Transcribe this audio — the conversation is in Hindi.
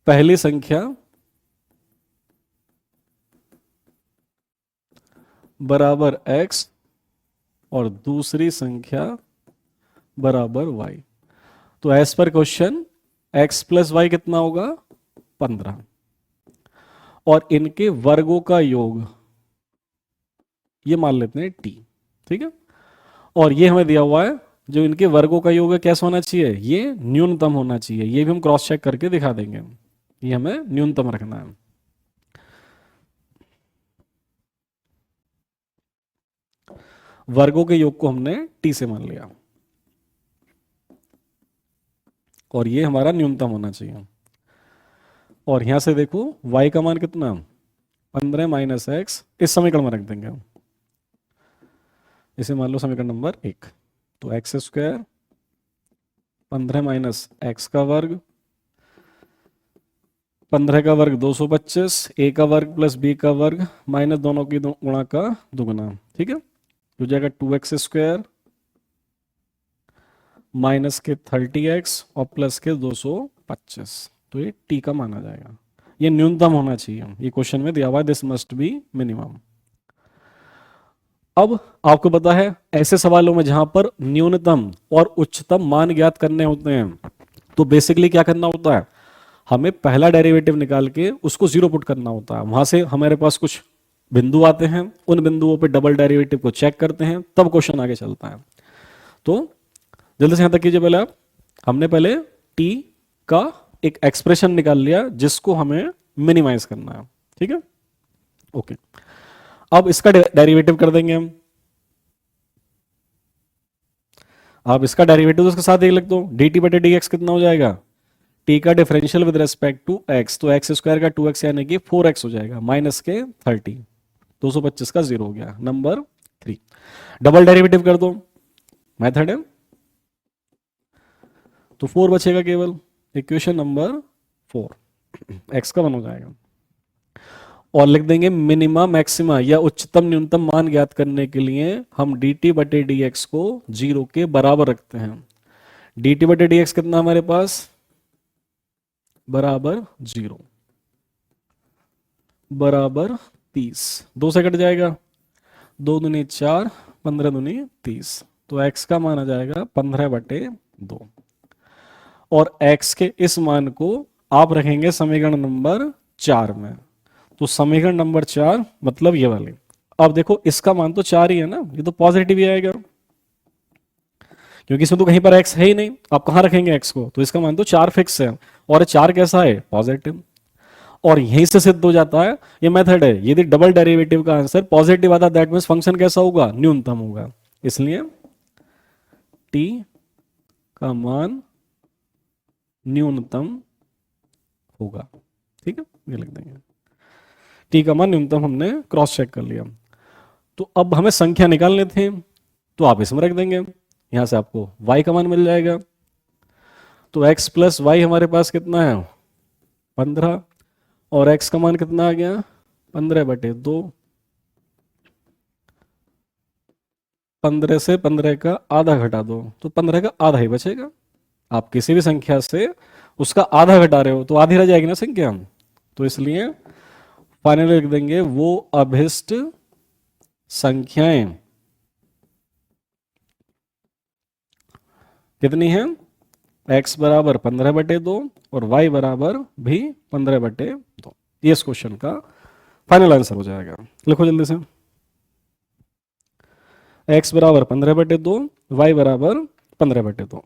पहली संख्या बराबर x और दूसरी संख्या बराबर y। तो as per question x plus Y कितना होगा 15 और इनके वर्गों का योग ये मान लेते हैं t। ठीक है, और ये हमें दिया हुआ है जो इनके वर्गों का योग है कैसा होना चाहिए, ये न्यूनतम होना चाहिए। ये भी हम क्रॉस चेक करके दिखा देंगे, ये हमें न्यूनतम रखना है। वर्गों के योग को हमने t से मान लिया और ये हमारा न्यूनतम होना चाहिए। और यहां से देखो y का मान कितना 15 माइनस एक्स इस समीकरण में रख देंगे हम। इसे मान लो समीकरण नंबर 1। तो एक्स स्क्वायर 15 माइनस एक्स का वर्ग, 15 का वर्ग 225, a का वर्ग प्लस b का वर्ग माइनस दोनों की गुणा का दुगुना। ठीक है, हो जाएगा 2x स्क्वायर माइनस के 30x और प्लस के 225। तो ये t का माना जाएगा, ये न्यूनतम होना चाहिए। ये क्वेश्चन में दिया हुआ है दिस मस्ट बी मिनिमम। अब आपको पता है ऐसे सवालों में जहां पर न्यूनतम और उच्चतम मान ज्ञात करने होते हैं तो बेसिकली क्या करना होता है, हमें पहला डेरिवेटिव निकाल के उसको जीरो पुट करना होता है। वहां से हमारे पास कुछ बिंदु आते हैं, उन बिंदुओं पे डबल डेरिवेटिव को चेक करते हैं, तब क्वेश्चन आगे चलता है। तो जल्दी से यहां तक कीजिए। पहले आप, हमने पहले t का एक एक्सप्रेशन निकाल लिया जिसको हमें मिनिमाइज करना है। ठीक है, ओके। अब इसका डेरिवेटिव कर देंगे हम। आप इसका डेरिवेटिव उसके साथ एक लिख दो, dt बटे dx कितना हो जाएगा, t का differential with respect to x, तो x स्क्वायर का 2x यानी कि 4x हो जाएगा माइनस के 30, 225 का 0 हो गया। नंबर 3 डबल डेरिवेटिव कर दो, मेथड है, तो 4 बचेगा केवल। इक्वेशन नंबर 4 x का 1 हो जाएगा और लिख देंगे मिनिमा मैक्सिमा या उच्चतम न्यूनतम मान ज्ञात करने के लिए हम dt बटे dx को 0 के बराबर रखते हैं। dt बटे dx कितना हमारे पास बराबर 0 बराबर 30, 2 से कट जाएगा, 2 दूनी 4, 15 दूनी 30, तो x का मान आ जाएगा 15 बटे 2 और x के इस मान को आप रखेंगे समीकरण नंबर 4 में। तो समीकरण नंबर 4 मतलब ये वाले। अब देखो इसका मान तो 4 ही है ना, ये तो पॉजिटिव ही आएगा क्योंकि इसमें तो कहीं पर x है ही नहीं। आप कहां रखेंगे x को, तो इसका मान तो 4 फिक्स है और 4 कैसा है पॉजिटिव। और यहीं से सिद्ध हो जाता है, ये मेथड है, यदि डबल डेरिवेटिव का आंसर पॉजिटिव आता दैट मींस फंक्शन कैसा होगा, न्यूनतम होगा। इसलिए t का मान न्यूनतम होगा। ठीक है, ये लिख देंगे, t का मान न्यूनतम हमने क्रॉस चेक कर लिया। तो अब हमें संख्या निकालने थे तो आप इसमें रख देंगे, यहां से आपको y का मान मिल जाएगा। तो x प्लस वाई हमारे पास कितना है 15 और x का मान कितना आ गया 15 बटे 2, 15 से 15 का आधा घटा दो तो 15 का आधा ही बचेगा। आप किसी भी संख्या से उसका आधा घटा रहे हो तो आधी रह जाएगी ना संख्या, तो इसलिए फाइनली लिख देंगे वो अभिष्ट संख्याएं कितनी हैं, x बराबर 15 बटे 2 और y बराबर भी 15 बटे 2। ये इस क्वेश्चन का फाइनल आंसर हो जाएगा। लिखो जल्दी से, x बराबर 15 बटे 2, y बराबर 15 बटे 2।